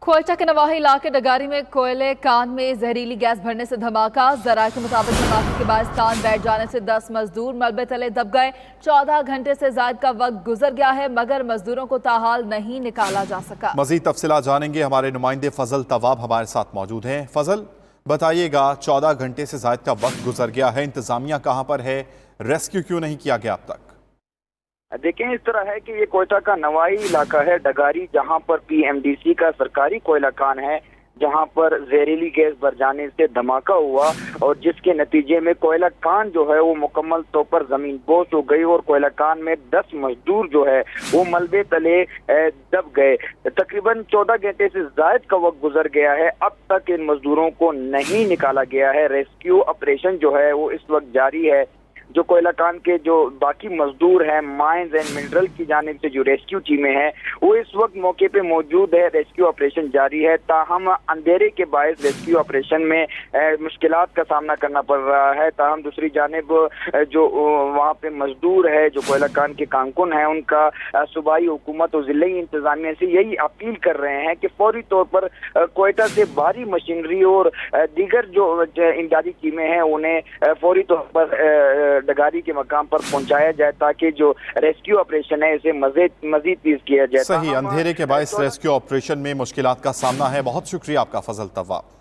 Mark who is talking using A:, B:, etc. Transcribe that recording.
A: कोयटा के नवाही इलाके डगारी में कोयले कान में जहरीली गैस भरने से धमाका। जराये के मुताबिक धमाके के बाद कान बैठ जाने से 10 मजदूर मलबे तले दब गए। 14 घंटे से ज्यादा का वक्त गुजर गया है मगर मजदूरों को ताहाल नहीं निकाला जा सका।
B: मजीद तफसीलात जानेंगे, हमारे नुमाइंदे फजल तवाब हमारे साथ मौजूद हैं। फजल, बताइएगा, 14 घंटे से ज्यादा का वक्त गुजर गया है, इंतजामिया कहाँ पर है, रेस्क्यू क्यों नहीं किया गया अब तक?
C: देखें, इस तरह है कि ये कोयटा का नवाई इलाका है डगारी, जहां पर पीएमडीसी का सरकारी कोयला कान है, जहां पर जहरीली गैस भर जाने से धमाका हुआ और जिसके नतीजे में कोयला कान जो है वो मुकम्मल तौर पर जमीन बोस हो गई और कोयला कान में 10 मजदूर जो है वो मलबे तले दब गए। तकरीबन 14 घंटे से ज्यादा का वक्त गुजर गया है, अब तक इन मजदूरों को नहीं निकाला गया है। रेस्क्यू ऑपरेशन जो है वो इस वक्त जारी है। जो कोयला कान के जो बाकी मजदूर हैं, माइंस एंड मिनरल की जानिब से जो रेस्क्यू टीमें हैं वो इस वक्त मौके पे मौजूद है। रेस्क्यू ऑपरेशन जारी है, ताहम अंधेरे के बायस रेस्क्यू ऑपरेशन में मुश्किलात का सामना करना पड़ रहा है। ताहम दूसरी जानिब जो वहाँ पे मजदूर है, जो कोयला कान के कारकुन हैं, उनका सूबाई हुकूमत और जिले इंतजामिया से यही अपील कर रहे हैं कि फौरी तौर पर कोयटा से भारी मशीनरी और दीगर जो इमदादी टीमें हैं उन्हें फौरी तौर पर डगारी के मकाम पर पहुंचाया जाए ताकि जो रेस्क्यू ऑपरेशन है इसे मजीद तेज किया जाए।
B: सही, अंधेरे के बायस रेस्क्यू ऑपरेशन में मुश्किलात का सामना है। बहुत शुक्रिया आपका फजल तवाब।